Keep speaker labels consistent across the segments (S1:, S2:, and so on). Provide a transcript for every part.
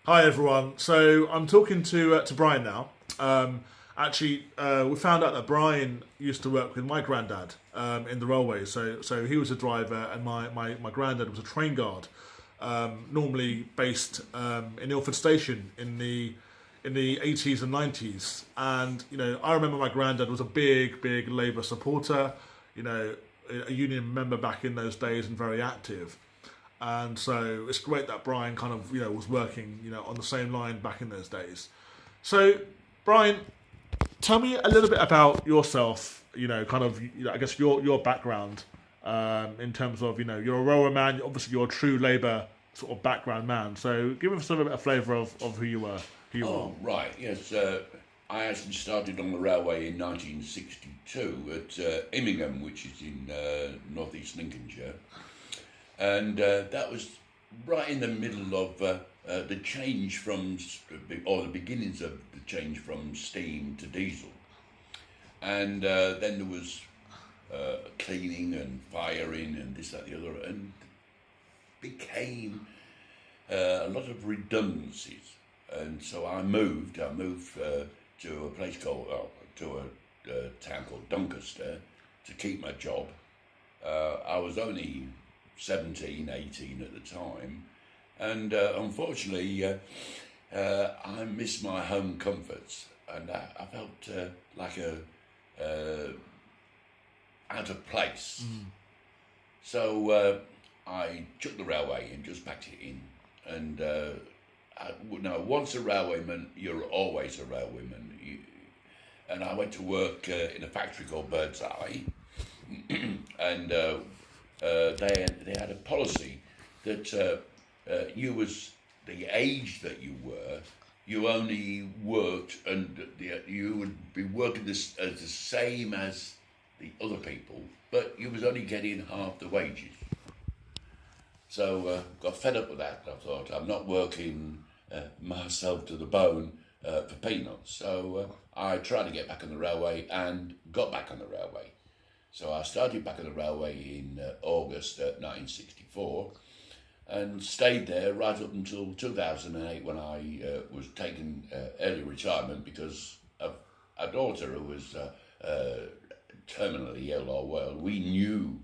S1: Hi everyone. So I'm talking to Brian now. We found out that Brian used to work with my granddad in the railway. So he was a driver, and my granddad was a train guard, normally based in Ilford Station in the 80s and 90s. And I remember my granddad was a big Labour supporter. A union member back in those days and very active. And so it's great that Brian kind of was working on the same line back in those days. So Brian, tell me a little bit about yourself. I guess your background in terms of you're a railway man. Obviously, you're a true Labour sort of background man. So give us a little bit of flavour of who you were. Who you are.
S2: Right, yes. I actually started on the railway in 1962 at Immingham, which is in northeast Lincolnshire. And that was right in the middle of the change or the beginnings of the change from steam to diesel. And then there was cleaning and firing and this, that, the other, and became a lot of redundancies. And so I moved to a place to a town called Doncaster to keep my job. I was only 17, 18 at the time, and unfortunately I missed my home comforts, and I felt like out of place. So I took the railway and just packed it in, and once a railwayman, you're always a railwayman. And I went to work in a factory called Birdseye, and they had a policy that you was the age that you were, you only worked, and you would be working as the same as the other people, but you was only getting half the wages. So got fed up with that. I thought, I'm not working myself to the bone for peanuts. So I tried to get back on the railway and got back on the railway. So I started back on the railway in August 1964 and stayed there right up until 2008 when I was taking early retirement because of a daughter who was terminally ill or well. We knew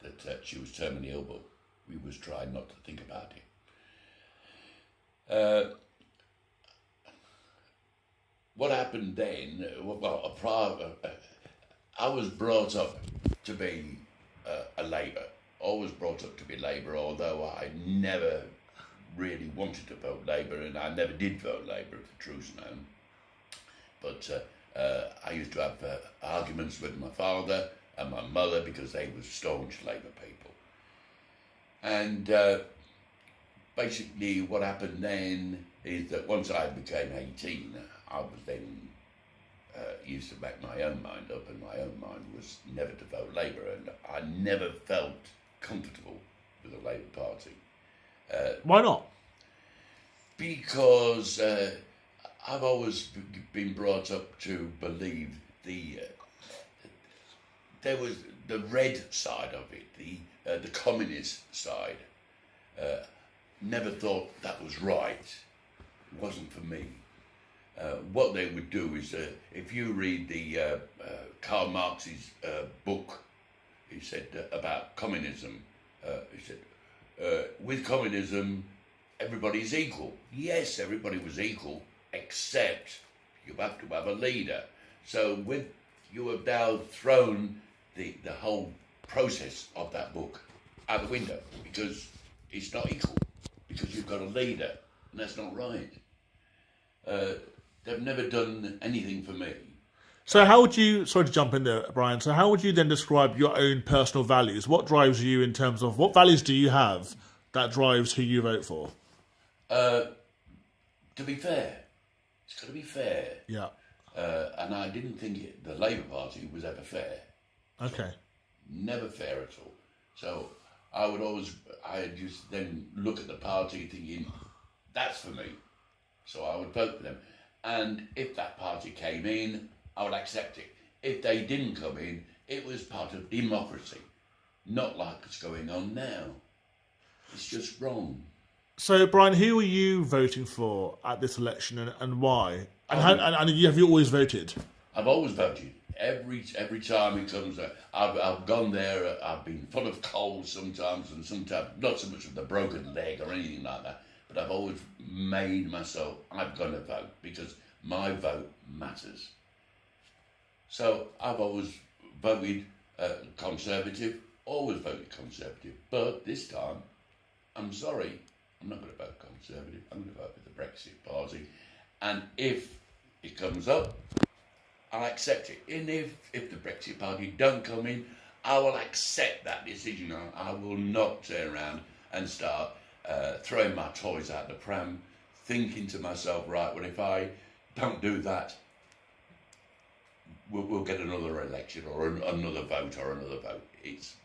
S2: that she was terminally ill, but we was trying not to think about it. What happened then, I was brought up to be a Labour, always brought up to be Labour, although I never really wanted to vote Labour, and I never did vote Labour, if the truth's known. But I used to have arguments with my father and my mother because they were staunch Labour people. And basically what happened then is that once I became 18, I was then used to make my own mind up, and my own mind was never to vote Labour, and I never felt comfortable with the Labour Party.
S1: Why not?
S2: Because I've always been brought up to believe there was the red side of it, the communist side. Never thought that was right. It wasn't for me. What they would do is, if you read the Karl Marx's book, he said about communism, he said, with communism, everybody's equal. Yes, everybody was equal, except you have to have a leader. So you have now thrown the whole process of that book out the window, because it's not equal, because you've got a leader, and that's not right. They've never done anything for me.
S1: So how would you, sorry to jump in there, Brian, so how would you then describe your own personal values? What drives you in terms of, what values do you have that drives who you vote for?
S2: To be fair. It's got to be fair.
S1: Yeah.
S2: And I didn't think the Labour Party was ever fair.
S1: Okay.
S2: Never fair at all. So I just then look at the party thinking, that's for me. So I would vote for them. And if that party came in, I would accept it. If they didn't come in, it was part of democracy, not like it's going on now. It's just wrong.
S1: So, Brian, who are you voting for at this election, and why? And,
S2: Um,
S1: and have you always voted?
S2: I've always voted. Every time it comes, I've gone there. I've been full of cold sometimes, and sometimes not so much with a broken leg or anything like that. But I've always made myself. I'm going to vote because my vote matters. So I've always voted Conservative. Always voted Conservative. But this time, I'm sorry, I'm not going to vote Conservative. I'm going to vote for the Brexit Party. And if it comes up, I'll accept it. And if the Brexit Party don't come in, I will accept that decision. I will not turn around and start throwing my toys out the pram, thinking to myself, right, well, if I don't do that, we'll get another election or another vote or another vote. It's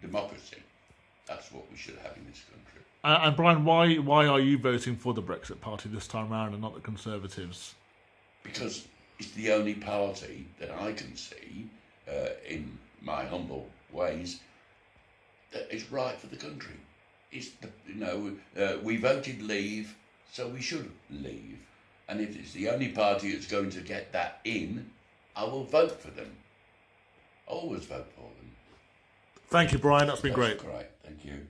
S2: democracy. That's what we should have in this country.
S1: And Brian, why are you voting for the Brexit Party this time round and not the Conservatives?
S2: Because it's the only party that I can see, in my humble ways, that is right for the country. It's we voted Leave, so we should leave. And if it's the only party that's going to get that in, I will vote for them. Always vote for them.
S1: Thank you, Brian. That's been great.
S2: Great. Thank you.